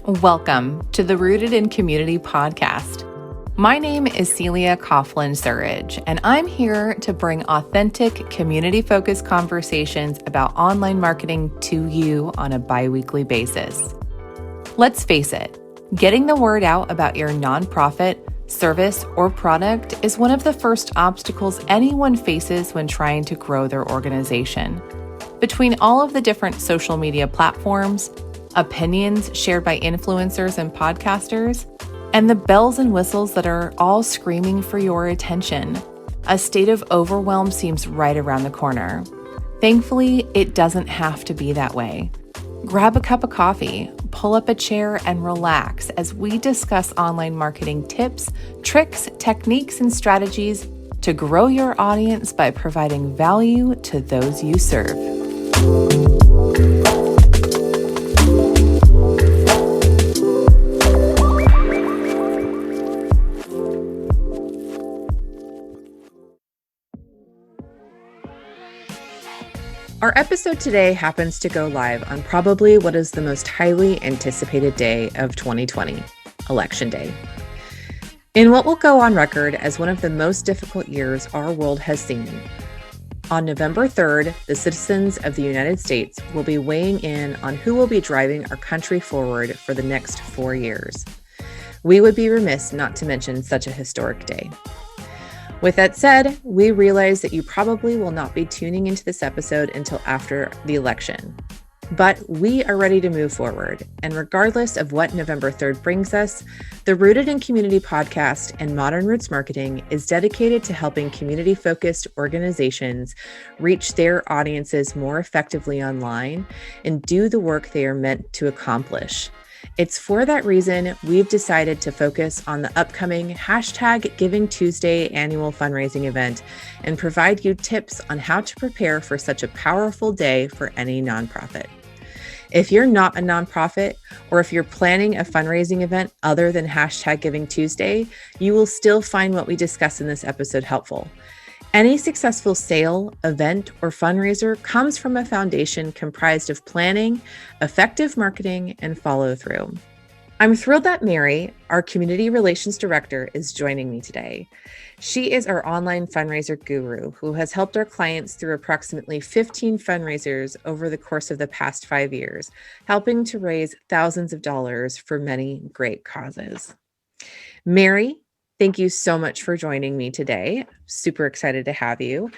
Welcome to the Rooted in Community podcast. My name is Celia Coughlin-Surridge, and I'm here to bring authentic, community-focused conversations about online marketing to you on a bi-weekly basis. Let's face it, getting the word out about your nonprofit, service, or product is one of the first obstacles anyone faces when trying to grow their organization. Between all of the different social media platforms, opinions shared by influencers and podcasters, and the bells and whistles that are all screaming for your attention, a state of overwhelm seems right around the corner. Thankfully, it doesn't have to be that way. Grab a cup of coffee, pull up a chair, and relax as we discuss online marketing tips, tricks, techniques, and strategies to grow your audience by providing value to those you serve. Our episode today happens to go live on probably what is the most highly anticipated day of 2020, Election Day. In what will go on record as one of the most difficult years our world has seen, on November 3rd, the citizens of the United States will be weighing in on who will be driving our country forward for the next 4 years. We would be remiss not to mention such a historic day. With that said, we realize that you probably will not be tuning into this episode until after the election. But we are ready to move forward, and regardless of what November 3rd brings us, the Rooted in Community podcast and Modern Roots Marketing is dedicated to helping community-focused organizations reach their audiences more effectively online and do the work they are meant to accomplish. It's for that reason we've decided to focus on the upcoming #GivingTuesday annual fundraising event and provide you tips on how to prepare for such a powerful day for any nonprofit. If you're not a nonprofit, or if you're planning a fundraising event other than #GivingTuesday, you will still find what we discuss in this episode helpful. Any successful sale, event, or fundraiser comes from a foundation comprised of planning, effective marketing, and follow-through. I'm thrilled that Mary, our Community Relations Director, is joining me today. She is our online fundraiser guru who has helped our clients through approximately 15 fundraisers over the course of the past 5 years, helping to raise thousands of dollars for many great causes. Mary, thank you so much for joining me today. Super excited to have you.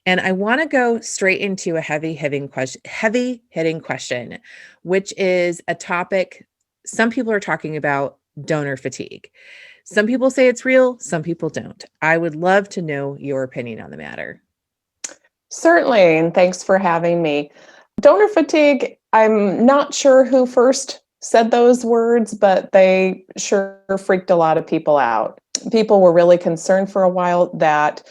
And I want to go straight into a heavy-hitting question, which is a topic some people are talking about: donor fatigue. Some people say it's real, some people don't. I would love to know your opinion on the matter. Certainly, and thanks for having me. Donor fatigue, I'm not sure who first said those words, but they sure freaked a lot of people out. People were really concerned for a while that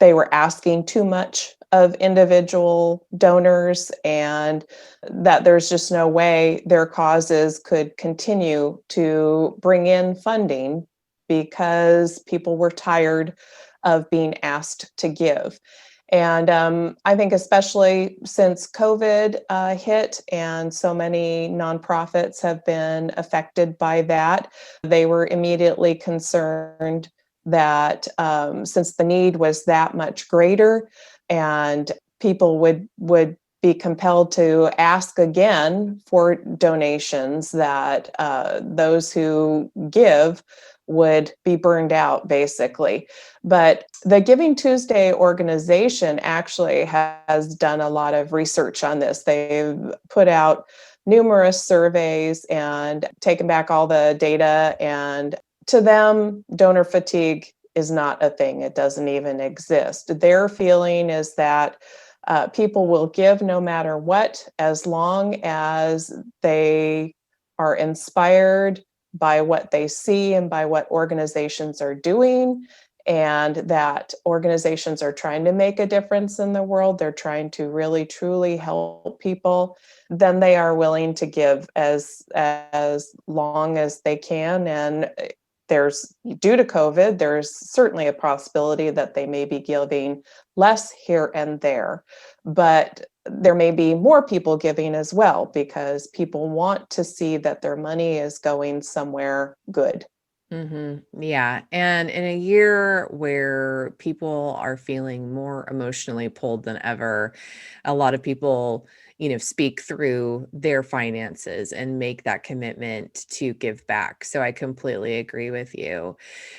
they were asking too much of individual donors and that there's just no way their causes could continue to bring in funding because people were tired of being asked to give. And I think especially since COVID hit and so many nonprofits have been affected by that, they were immediately concerned that since the need was that much greater and people would be compelled to ask again for donations, that those who give would be burned out, basically. But the Giving Tuesday organization actually has done a lot of research on this. They've put out numerous surveys and taken back all the data, and to them, donor fatigue is not a thing. It doesn't even exist. Their feeling is that people will give no matter what, as long as they are inspired by what they see and by what organizations are doing, and that organizations are trying to make a difference in the world. They're trying to really, truly help people. Then they are willing to give as long as they can. And due to COVID, there's certainly a possibility that they may be giving less here and there. But there may be more people giving as well because people want to see that their money is going somewhere good. Yeah. And in a year where people are feeling more emotionally pulled than ever, a lot of people, speak through their finances and make that commitment to give back. So I completely agree with you.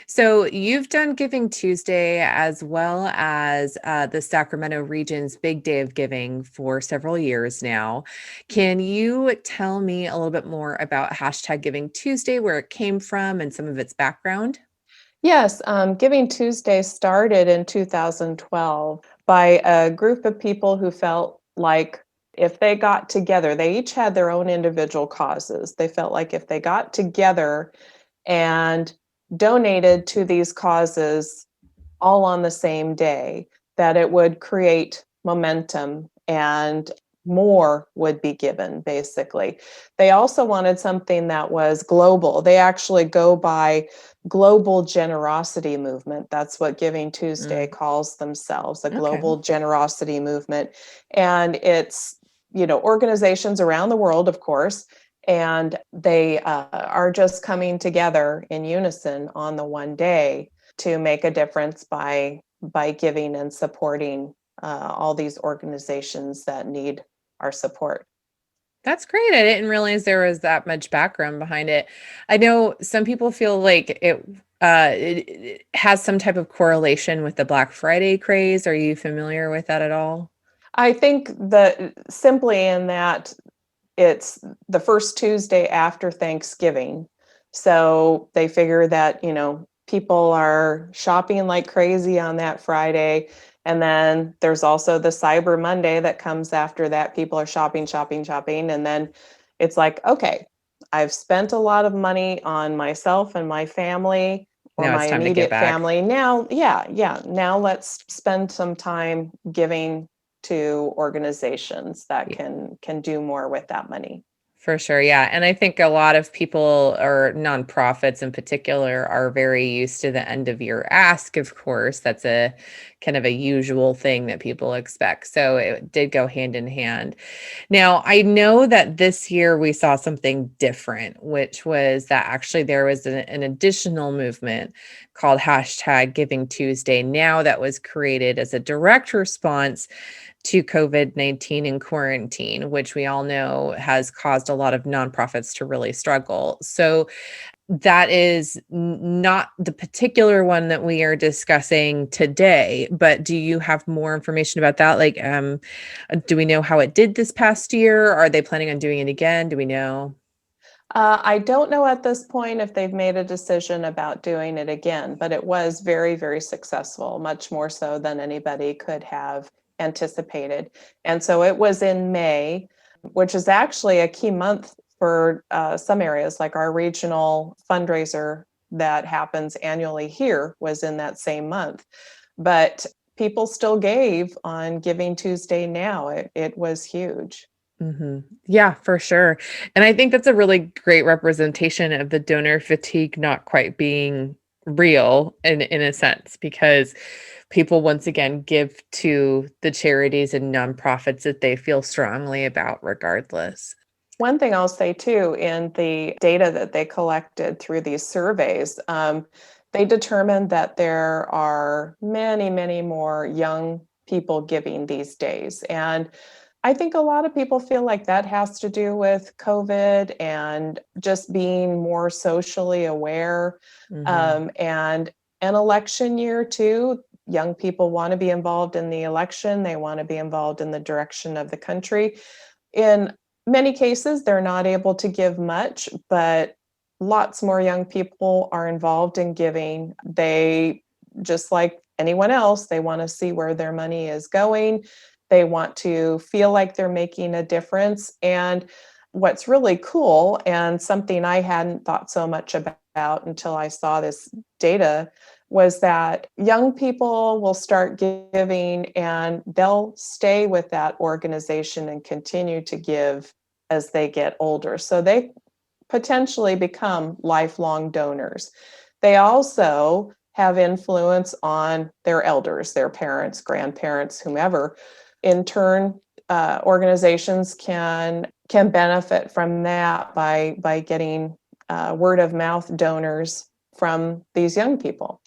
So you've done Giving Tuesday as well as the Sacramento region's Big Day of Giving for several years now. Can you tell me a little bit more about hashtag Giving Tuesday, where it came from and some of its background? Yes, Giving Tuesday started in 2012 by a group of people who felt like if they got together, they each had their own individual causes. They felt like if they got together and donated to these causes all on the same day, that it would create momentum and more would be given, basically. They also wanted something that was global. They actually go by global generosity movement. That's what Giving Tuesday Mm, calls themselves, a okay. global generosity movement. And it's, organizations around the world, of course, and they are just coming together in unison on the one day to make a difference by giving and supporting all these organizations that need our support. That's great. I didn't realize there was that much background behind it. I know some people feel like it has some type of correlation with the Black Friday craze. Are you familiar with that at all? I think that simply in that it's the first Tuesday after Thanksgiving. So they figure that, people are shopping like crazy on that Friday. And then there's also the Cyber Monday that comes after that. People are shopping, shopping, shopping. And then it's like, okay, I've spent a lot of money on myself and my family or Now my it's time to give immediate back. family. Now, yeah, yeah. Now let's spend some time giving to organizations that can do more with that money. For sure, yeah, and I think a lot of people or nonprofits in particular are very used to the end of year ask, of course. That's a kind of a usual thing that people expect. So it did go hand in hand. Now, I know that this year we saw something different, which was that actually there was an additional movement called hashtag Giving Tuesday now that was created as a direct response to COVID-19 and quarantine, which we all know has caused a lot of nonprofits to really struggle. So that is not the particular one that we are discussing today, but do you have more information about that? Like, do we know how it did this past year? Are they planning on doing it again? Do we know? I don't know at this point if they've made a decision about doing it again, but it was very, very successful, much more so than anybody could have anticipated. And so it was in May, which is actually a key month for some areas, like our regional fundraiser that happens annually here was in that same month. But people still gave on Giving Tuesday now. It was huge. Yeah, for sure. And I think that's a really great representation of the donor fatigue not quite being real in a sense, because people once again give to the charities and nonprofits that they feel strongly about regardless. One thing I'll say too, in the data that they collected through these surveys, they determined that there are many, many more young people giving these days. And I think a lot of people feel like that has to do with COVID and just being more socially aware. Mhm. And an election year too, young people want to be involved in the election, they want to be involved in the direction of the country. In many cases, they're not able to give much, but lots more young people are involved in giving. They, just like anyone else, they want to see where their money is going. They want to feel like they're making a difference. And what's really cool, and something I hadn't thought so much about until I saw this data, was that young people will start giving and they'll stay with that organization and continue to give as they get older. So they potentially become lifelong donors. They also have influence on their elders, their parents, grandparents, whomever. In turn, organizations can benefit from that by getting word of mouth donors from these young people.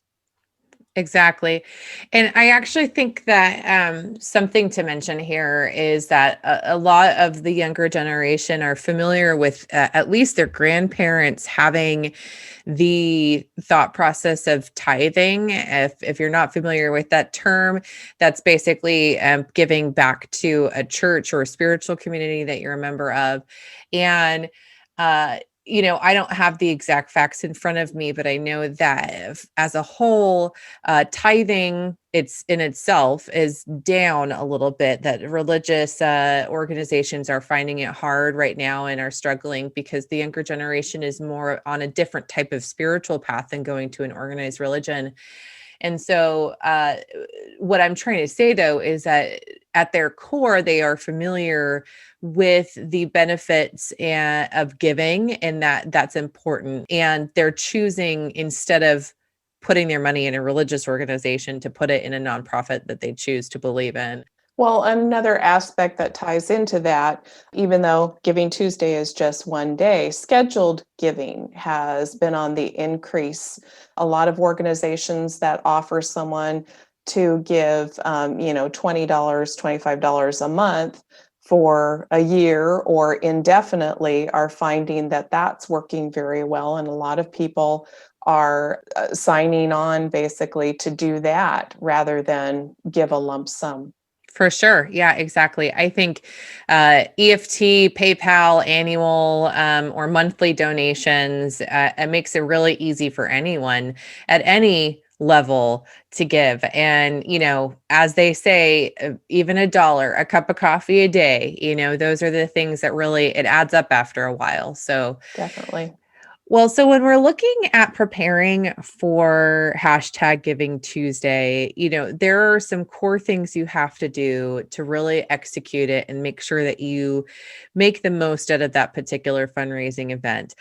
Exactly. And I actually think that something to mention here is that a lot of the younger generation are familiar with at least their grandparents having the thought process of tithing. If you're not familiar with that term, that's basically giving back to a church or a spiritual community that you're a member of. And I don't have the exact facts in front of me, but I know that as a whole, tithing it's in itself is down a little bit, that religious organizations are finding it hard right now and are struggling because the younger generation is more on a different type of spiritual path than going to an organized religion. And so what I'm trying to say, though, is that at their core, they are familiar with the benefits of giving, and that's important. And they're choosing, instead of putting their money in a religious organization, to put it in a nonprofit that they choose to believe in. Well, another aspect that ties into that, even though Giving Tuesday is just one day, scheduled giving has been on the increase. A lot of organizations that offer someone to give, $20, $25 a month for a year or indefinitely are finding that that's working very well. And a lot of people are signing on basically to do that rather than give a lump sum. For sure. Yeah, exactly. I think EFT, PayPal, annual or monthly donations, it makes it really easy for anyone at any level to give. And, as they say, even a dollar, a cup of coffee a day, those are the things that really, it adds up after a while. So Definitely. well, so when we're looking at preparing for hashtag Giving Tuesday, there are some core things you have to do to really execute it and make sure that you make the most out of that particular fundraising event.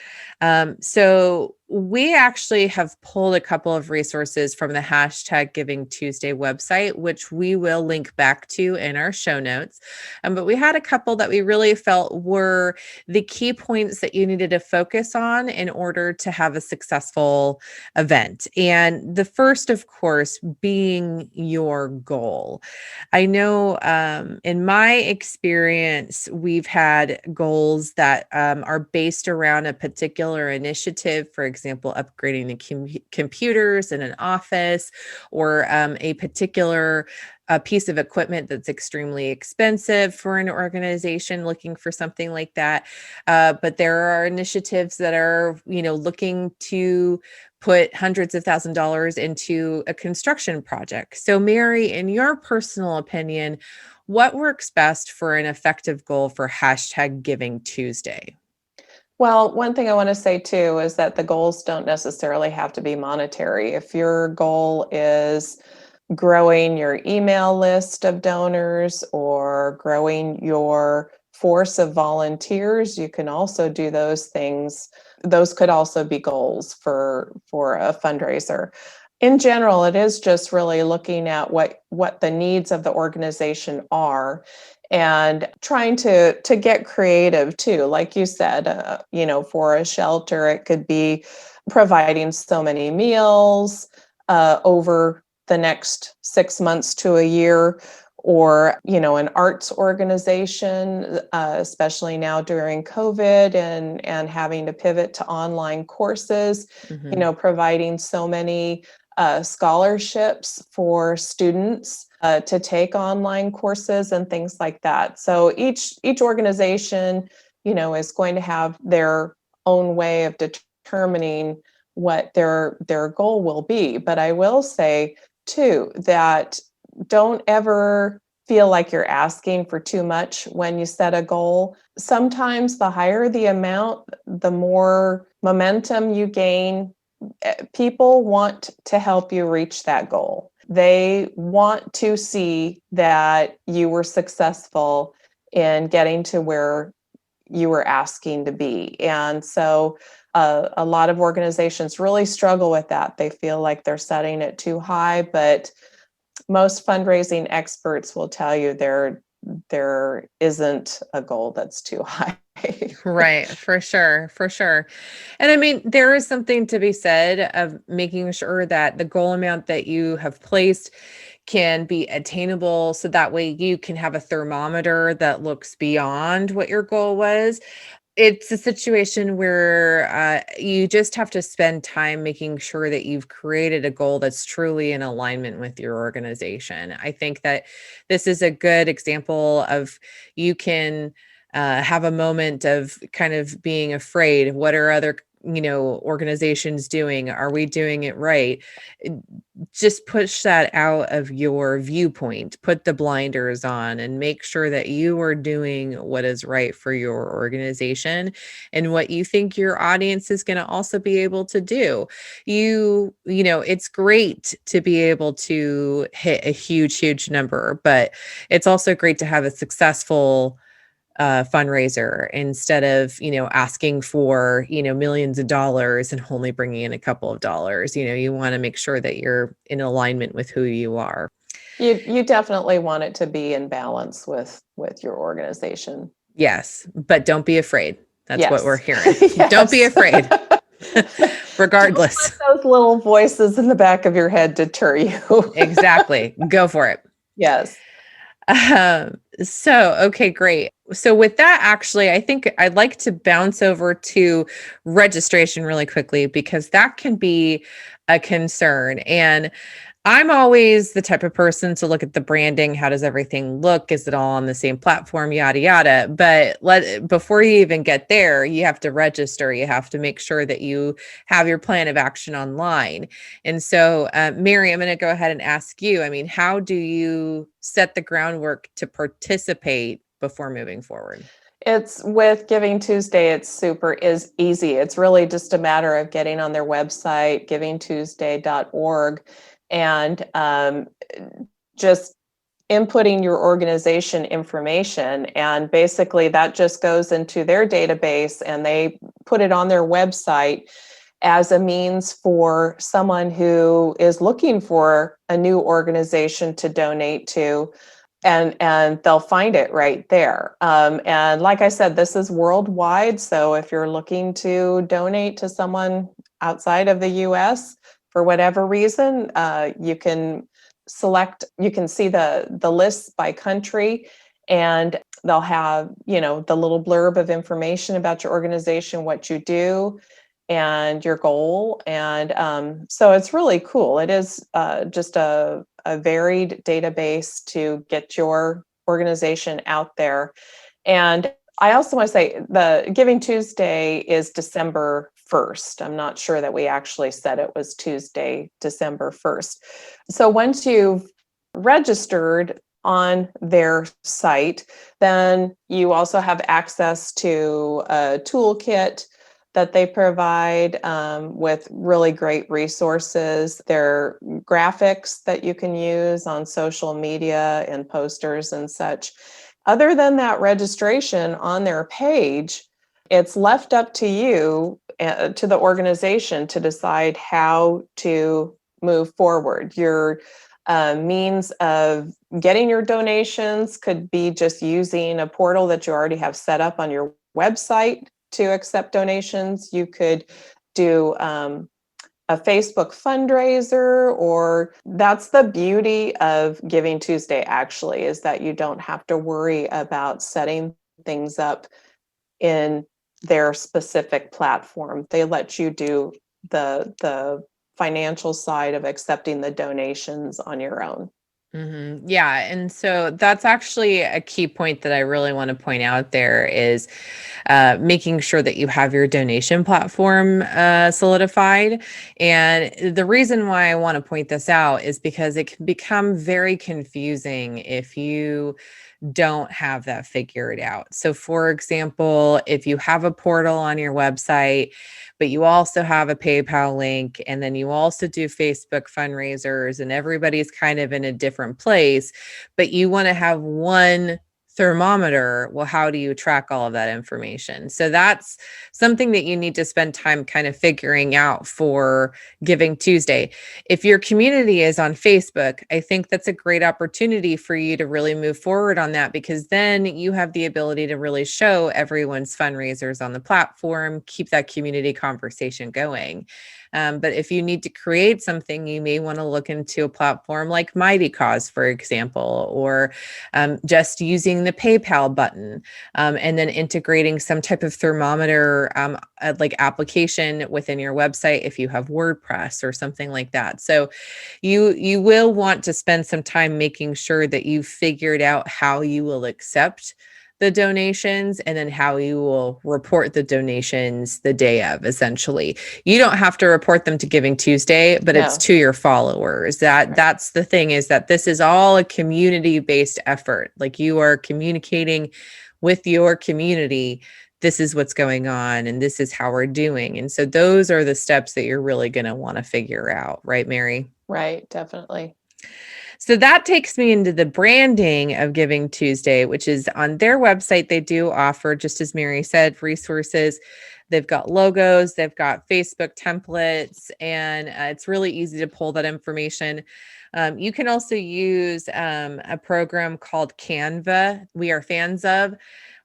So we actually have pulled a couple of resources from the hashtag Giving Tuesday website, which we will link back to in our show notes. But we had a couple that we really felt were the key points that you needed to focus on in order to have a successful event. And the first, of course, being your goal. I know in my experience, we've had goals that are based around a particular initiative, for example, upgrading the computers in an office, or a particular a piece of equipment that's extremely expensive for an organization looking for something like that. But there are initiatives that are, looking to put hundreds of $1,000s into a construction project. So, Mary, in your personal opinion, what works best for an effective goal for hashtag Giving Tuesday? Well, one thing I want to say too is that the goals don't necessarily have to be monetary. If your goal is growing your email list of donors or growing your force of volunteers, you can also do those things. Those could also be goals for a fundraiser. In general, it is just really looking at what the needs of the organization are and trying to get creative too. Like you said, for a shelter, it could be providing so many meals over the next 6 months to a year, or an arts organization, especially now during COVID and having to pivot to online courses, Mhm. providing so many scholarships for students to take online courses and things like that. So each organization, is going to have their own way of determining what their goal will be. But I will say too that don't ever feel like you're asking for too much when you set a goal. Sometimes the higher the amount, the more momentum you gain. People want to help you reach that goal. They want to see that you were successful in getting to where you were asking to be. And so a lot of organizations really struggle with that. They feel like they're setting it too high, but most fundraising experts will tell you there isn't a goal that's too high. Right, for sure, for sure. And I mean, there is something to be said of making sure that the goal amount that you have placed can be attainable so that way you can have a thermometer that looks beyond what your goal was. It's a situation where you just have to spend time making sure that you've created a goal that's truly in alignment with your organization. I think that this is a good example of you can have a moment of kind of being afraid. What are other organizations doing? Are we doing it right? Uh, Just push that out of your viewpoint, put the blinders on, and make sure that you are doing what is right for your organization and what you think your audience is going to also be able to do. It's great to be able to hit a huge number, but it's also great to have a successful fundraiser instead of asking for millions of dollars and only bringing in a couple of dollars. You want to make sure that you're in alignment with who you are. You definitely want it to be in balance with your organization. Yes, but don't be afraid. That's what we're Yes. hearing. Don't be Yes. afraid. Don't Regardless. let those little voices in the back of your head deter you. Exactly. Go for it. Yes. Okay, great. So with that, actually, I think I'd like to bounce over to registration really quickly because that can be a concern. And I'm always the type of person to look at the branding. How does everything look? Is it all on the same platform? Yada, yada. But before you even get there, you have to register. You have to make sure that you have your plan of action online. And so, Mary, I'm going to go ahead and ask you, I mean, how do you set the groundwork to participate before moving forward? It's with Giving Tuesday, it's super is easy. It's really just a matter of getting on their website, givingtuesday.org, and just inputting your organization information. And basically, that just goes into their database and they put it on their website as a means for someone who is looking for a new organization to donate to, and they'll find it right there. And like I said, this is worldwide, so if you're looking to donate to someone outside of the US for whatever reason, you can see the lists by country, and they'll have the little blurb of information about your organization, what you do, and your goal. And so it's really cool. It is just a varied database to get your organization out there. And I also want to say the Giving Tuesday is December 1st. I'm not sure that we actually said it was Tuesday, December 1st. So once you've registered on their site, then you also have access to a toolkit that they provide with really great resources. There are graphics that you can use on social media and posters and such. Other than that registration on their page, it's left up to you, to the organization, to decide how to move forward. Your means of getting your donations could be just using a portal that you already have set up on your website to accept donations. You could do a Facebook fundraiser, or that's the beauty of Giving Tuesday, actually, is that you don't have to worry about setting things up in their specific platform. They let you do the financial side of accepting the donations on your own. Yeah. And so that's actually a key point that I really want to point out there is making sure that you have your donation platform solidified. And the reason why I want to point this out is because it can become very confusing if you don't have that figured out. So, for example, if you have a portal on your website, but you also have a PayPal link, and then you also do Facebook fundraisers, and everybody's kind of in a different place, but you want to have one thermometer, well, how do you track all of that information? So that's something that you need to spend time kind of figuring out for Giving Tuesday. If your community is on Facebook, I think that's a great opportunity for you to really move forward on that, because then you have the ability to really show everyone's fundraisers on the platform, keep that community conversation going. But if you need to create something, you may want to look into a platform like Mighty Cause, for example, or just using the PayPal button, and then integrating some type of thermometer like application within your website if you have WordPress or something like that. So you will want to spend some time making sure that you've figured out how you will accept the donations and then how you will report the donations the day of. Essentially, you don't have to report them to Giving Tuesday, but it's No. to your followers. That's the thing, is that this is all a community-based effort. Like, you are communicating with your community, this is what's going on and this is how we're doing. And so those are the steps that you're really going to want to figure out, right, Mary? Right, definitely. So that takes me into the branding of Giving Tuesday, which is on their website. They do offer, just as Mary said, resources. They've got logos, they've got Facebook templates, and it's really easy to pull that information. You can also use a program called Canva, we are fans of,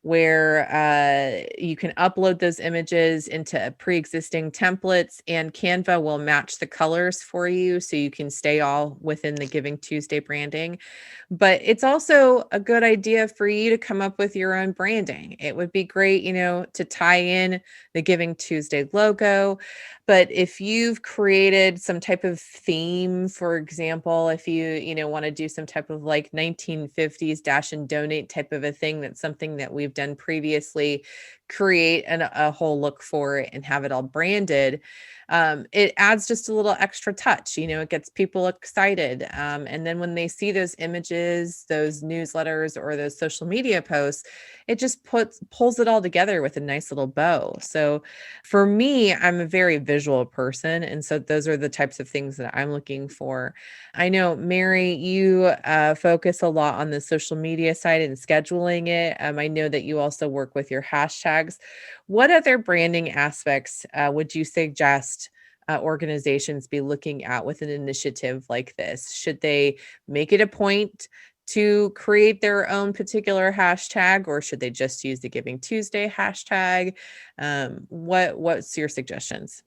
where you can upload those images into pre-existing templates, and Canva will match the colors for you so you can stay all within the Giving Tuesday branding. But it's also a good idea for you to come up with your own branding. It would be great, to tie in the Giving Tuesday logo. But if you've created some type of theme, for example, if you want to do some type of like 1950s dash and donate type of a thing, that's something that we've done previously, create a whole look for it and have it all branded. It adds just a little extra touch, it gets people excited. And then when they see those images, those newsletters, or those social media posts, it just pulls it all together with a nice little bow. So for me, I'm a very visual person. And so those are the types of things that I'm looking for. I know, Mary, you focus a lot on the social media side and scheduling it. I know that you also work with your hashtags. What other branding aspects would you suggest organizations be looking at with an initiative like this? Should they make it a point to create their own particular hashtag, or should they just use the Giving Tuesday hashtag? What's your suggestions?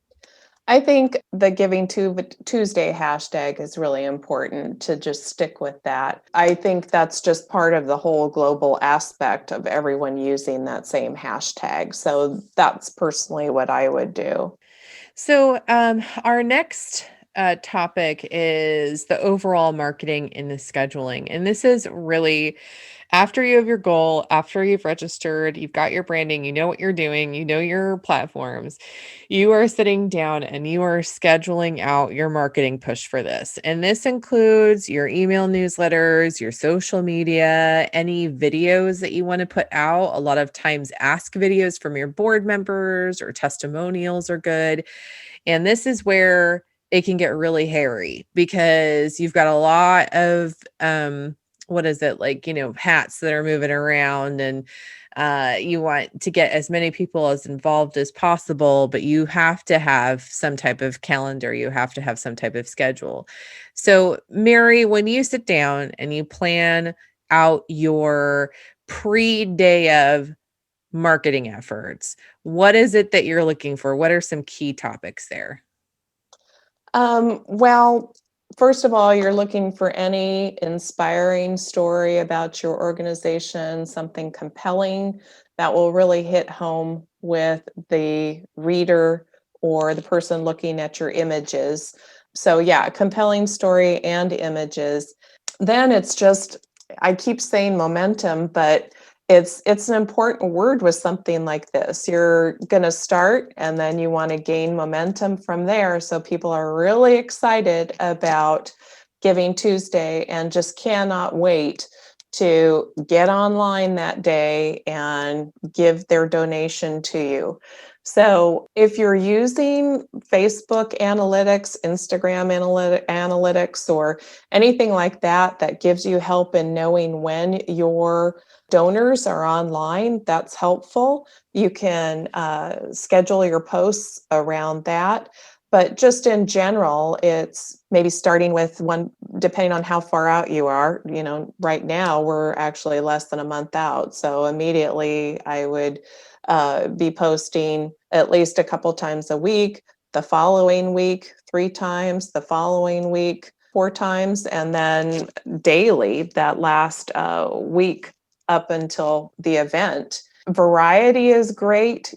I think the Tuesday hashtag is really important to just stick with that. I think that's just part of the whole global aspect of everyone using that same hashtag. So that's personally what I would do. So, our next topic is the overall marketing and the scheduling. And this is really after you have your goal, after you've registered, you've got your branding, you know what you're doing, you know your platforms, you are sitting down and you are scheduling out your marketing push for this. And this includes your email newsletters, your social media, any videos that you want to put out. A lot of times, ask videos from your board members or testimonials are good. And this is where it can get really hairy, because you've got a lot of what is it, like, hats that are moving around, and you want to get as many people as involved as possible, but you have to have some type of calendar, you have to have some type of schedule. So, Mary, when you sit down and you plan out your pre-day of marketing efforts, what is it that you're looking for? What are some key topics there? Well, first of all, you're looking for any inspiring story about your organization, something compelling that will really hit home with the reader or the person looking at your images. So, yeah, compelling story and images. Then it's just, I keep saying momentum, but it's an important word with something like this. You're going to start and then you want to gain momentum from there, so people are really excited about Giving Tuesday and just cannot wait to get online that day and give their donation to you. So if you're using Facebook analytics, Instagram analytics, or anything like that that gives you help in knowing when your donors are online, that's helpful. You can schedule your posts around that. But just in general, it's maybe starting with one, depending on how far out you are. Right now we're actually less than a month out. So immediately I would be posting at least a couple times a week, the following week, 3 times, the following week, 4 times, and then daily that last week up until the event. Variety is great,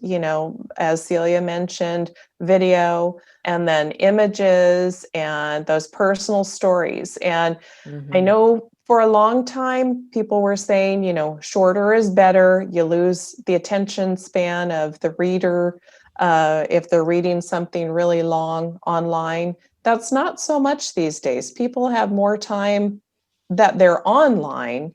as Celia mentioned, video, and then images and those personal stories. And I Mhm. know for a long time, people were saying, shorter is better. You lose the attention span of the reader if they're reading something really long online. That's not so much these days. People have more time that they're online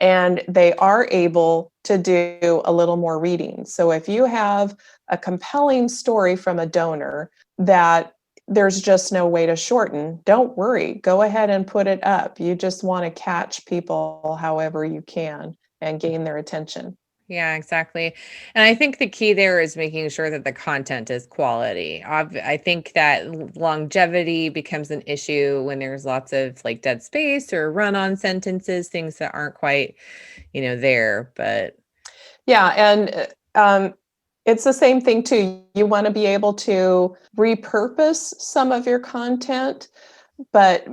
and they are able to do a little more reading. So if you have a compelling story from a donor that there's just no way to shorten, don't worry. Go ahead and put it up. You just want to catch people however you can and gain their attention. Yeah, exactly. And I think the key there is making sure that the content is quality. I think that longevity becomes an issue when there's lots of like dead space or run-on sentences, things that aren't quite, there. But Yeah, and it's the same thing too. You want to be able to repurpose some of your content, but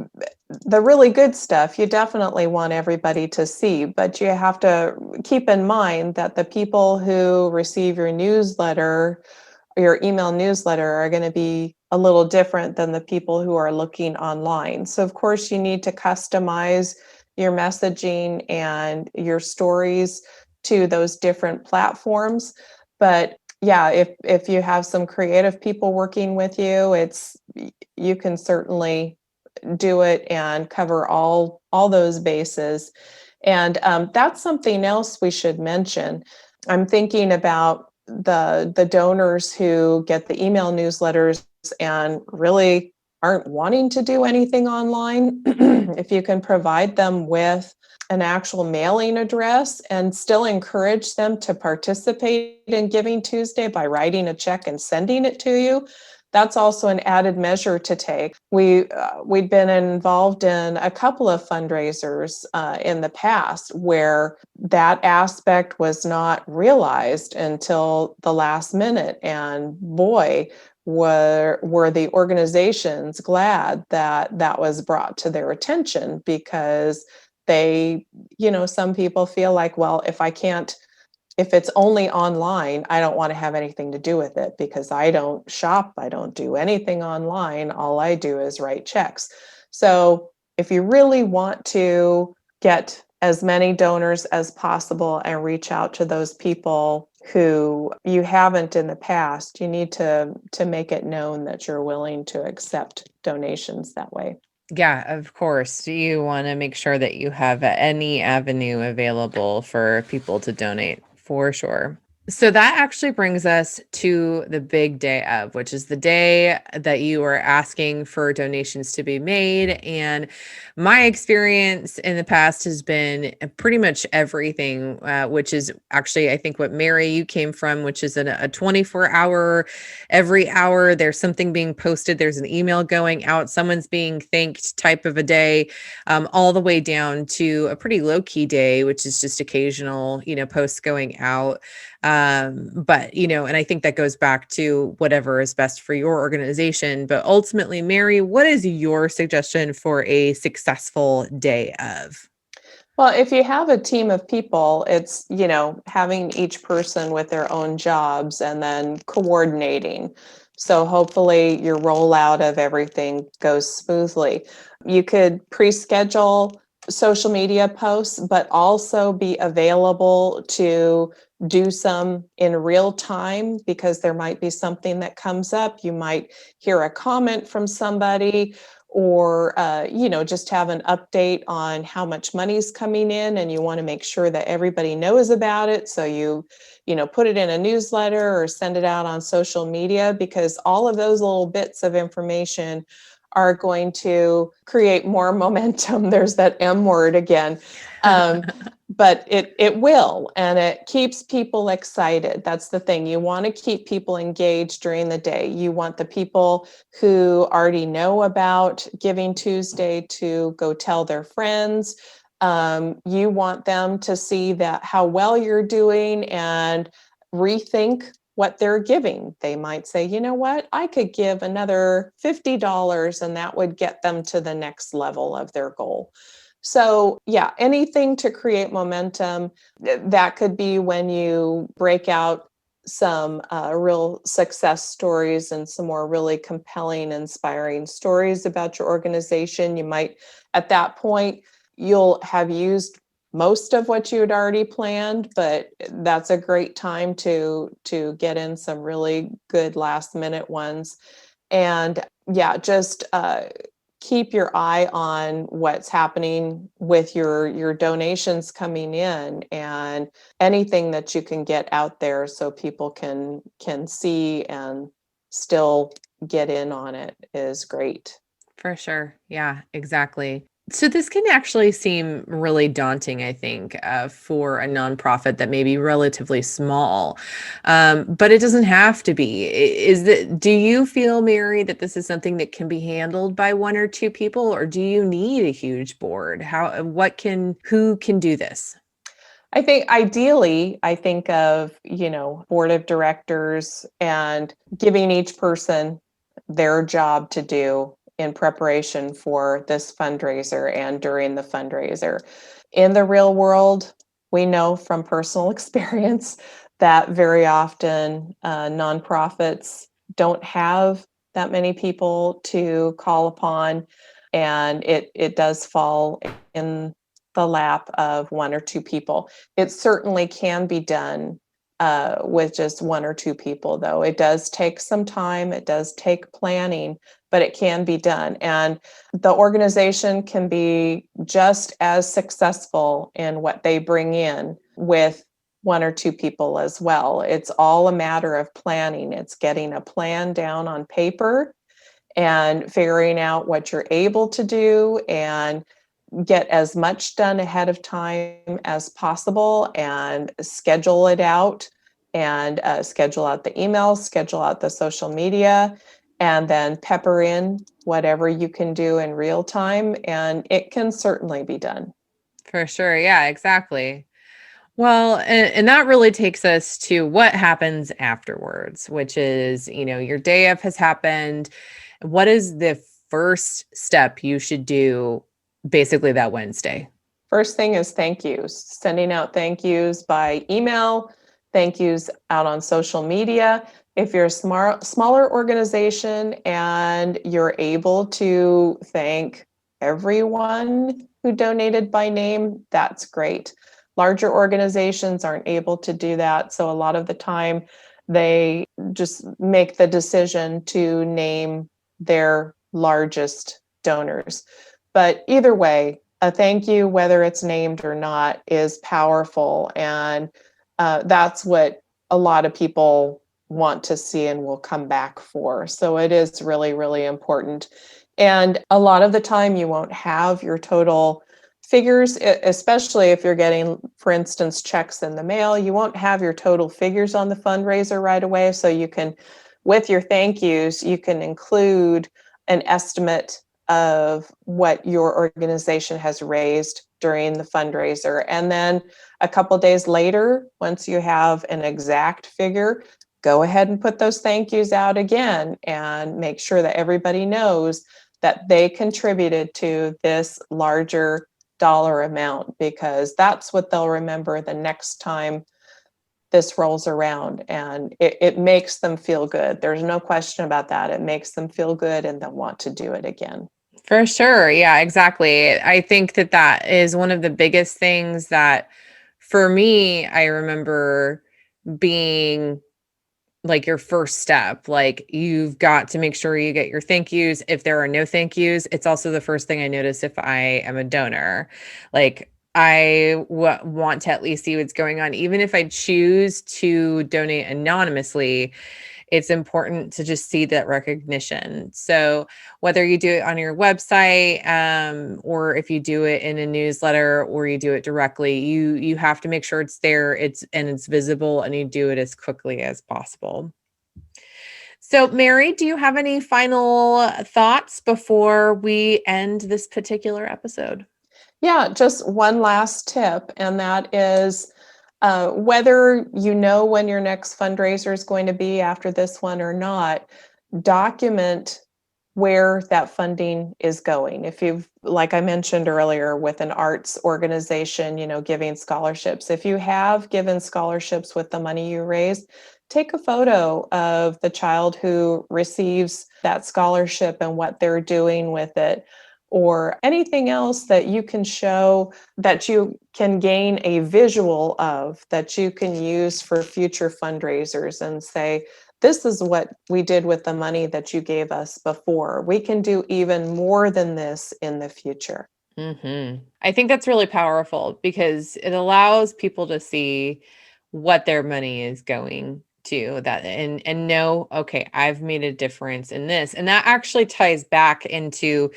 the really good stuff you definitely want everybody to see. But you have to keep in mind that the people who receive your newsletter, your email newsletter, are going to be a little different than the people who are looking online. So of course you need to customize your messaging and your stories to those different platforms. But yeah, if you have some creative people working with you, you can certainly do it and cover all those bases. And that's something else we should mention. I'm thinking about the donors who get the email newsletters and really aren't wanting to do anything online. If you can provide them with an actual mailing address and still encourage them to participate in Giving Tuesday by writing a check and sending it to you, that's also an added measure to take. We'd been involved in a couple of fundraisers in the past where that aspect was not realized until the last minute, and boy, were the organizations glad that that was brought to their attention, because some people feel like, well, if it's only online, I don't want to have anything to do with it because I don't shop, I don't do anything online. All I do is write checks. So if you really want to get as many donors as possible and reach out to those people who you haven't in the past, you need to make it known that you're willing to accept donations that way. yeah, of course, you want to make sure that you have any avenue available for people to donate for sure. So that actually brings us to the big day of, which is the day that you are asking for donations to be made. And my experience in the past has been pretty much everything, which is actually, I think, what Mary, you came from, which is a 24-hour, every hour there's something being posted, there's an email going out, someone's being thanked type of a day, all the way down to a pretty low-key day, which is just occasional, posts going out. But and I think that goes back to whatever is best for your organization. But ultimately, Mary, what is your suggestion for a successful day of? Well, if you have a team of people, it's, having each person with their own jobs and then coordinating. So hopefully your rollout of everything goes smoothly. You could pre-schedule social media posts, but also be available to do some in real time, because there might be something that comes up. You might hear a comment from somebody, or just have an update on how much money's coming in, and you want to make sure that everybody knows about it. So put it in a newsletter or send it out on social media, because all of those little bits of information are going to create more momentum. There's that M word again. But it will, and it keeps people excited. That's the thing. You want to keep people engaged during the day. You want the people who already know about Giving Tuesday to go tell their friends. You want them to see that how well you're doing and rethink what they're giving. They might say, you know what, I could give another $50 and that would get them to the next level of their goal. So, yeah, anything to create momentum. That could be when you break out some real success stories and some more really compelling, inspiring stories about your organization. You might, at that point, you'll have used most of what you had already planned, but that's a great time to get in some really good last minute ones. And yeah, just keep your eye on what's happening with your donations coming in, and anything that you can get out there so people can see and still get in on it is great. For sure. Yeah, exactly. So this can actually seem really daunting, I think, for a nonprofit that may be relatively small, but it doesn't have to be. Do you feel, Mary, that this is something that can be handled by one or two people, or do you need a huge board? Who can do this? I think ideally, I think of, board of directors and giving each person their job to do in preparation for this fundraiser and during the fundraiser. In the real world, we know from personal experience that very often nonprofits don't have that many people to call upon, and it does fall in the lap of one or two people. It certainly can be done with just one or two people, though. It does take some time, it does take planning, but it can be done. And the organization can be just as successful in what they bring in with one or two people as well. It's all a matter of planning. It's getting a plan down on paper and figuring out what you're able to do, and get as much done ahead of time as possible, and schedule it out, and schedule out the emails, schedule out the social media, and then pepper in whatever you can do in real time. And it can certainly be done. For sure. Yeah, exactly. Well, and that really takes us to what happens afterwards, which is, your day of has happened. What is the first step you should do basically that Wednesday? First thing is thank yous, sending out thank yous by email, thank yous out on social media. If you're a smaller organization and you're able to thank everyone who donated by name, that's great. Larger organizations aren't able to do that. So a lot of the time, they just make the decision to name their largest donors. But either way, a thank you, whether it's named or not, is powerful. And that's what a lot of people want to see and will come back for. So it is really, really important. And a lot of the time, you won't have your total figures, especially if you're getting, for instance, checks in the mail. You won't have your total figures on the fundraiser right away. So you can, with your thank yous, you can include an estimate of what your organization has raised during the fundraiser. And then a couple days later, once you have an exact figure, go ahead and put those thank yous out again and make sure that everybody knows that they contributed to this larger dollar amount, because that's what they'll remember the next time this rolls around. And it makes them feel good. There's no question about that. It makes them feel good and they'll want to do it again. For sure. Yeah, exactly. I think that that is one of the biggest things that for me, I remember being like your first step. Like you've got to make sure you get your thank yous. If there are no thank yous, it's also the first thing I notice if I am a donor. Like I want to at least see what's going on. Even if I choose to donate anonymously, it's important to just see that recognition. So whether you do it on your website, or if you do it in a newsletter or you do it directly, you have to make sure it's there, it's visible, and you do it as quickly as possible. So Mary, do you have any final thoughts before we end this particular episode? Yeah, just one last tip, and that is whether you know when your next fundraiser is going to be after this one or not, document where that funding is going. If you've, like I mentioned earlier, with an arts organization, giving scholarships, if you have given scholarships with the money you raised, take a photo of the child who receives that scholarship and what they're doing with it, or anything else that you can show, that you can gain a visual of, that you can use for future fundraisers and say, this is what we did with the money that you gave us before. We can do even more than this in the future. I think that's really powerful because it allows people to see what their money is going to, that and know, okay, I've made a difference in this. And that actually ties back into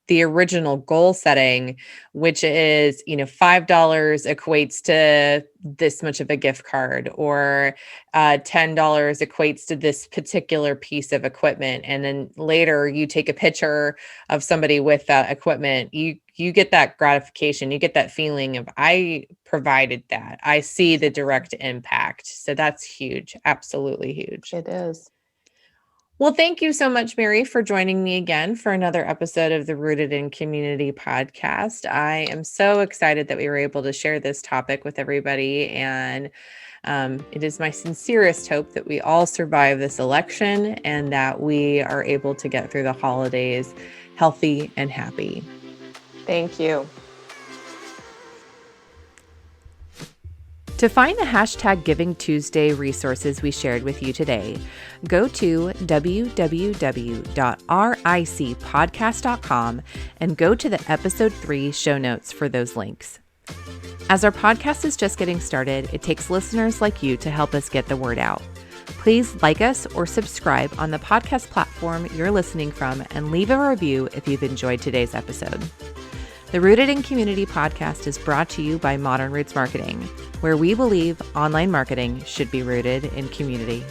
the original goal setting, which is, $5 equates to this much of a gift card, or $10 equates to this particular piece of equipment. And then later you take a picture of somebody with that equipment. You get that gratification, you get that feeling of, I provided that. I see the direct impact. So that's huge. Absolutely huge. It is. Well, thank you so much, Mary, for joining me again for another episode of the Rooted in Community podcast. I am so excited that we were able to share this topic with everybody. And it is my sincerest hope that we all survive this election and that we are able to get through the holidays healthy and happy. Thank you. To find the hashtag Giving Tuesday resources we shared with you today, go to www.ricpodcast.com and go to the episode 3 show notes for those links. As our podcast is just getting started, it takes listeners like you to help us get the word out. Please like us or subscribe on the podcast platform you're listening from and leave a review if you've enjoyed today's episode. The Rooted in Community podcast is brought to you by Modern Roots Marketing, where we believe online marketing should be rooted in community.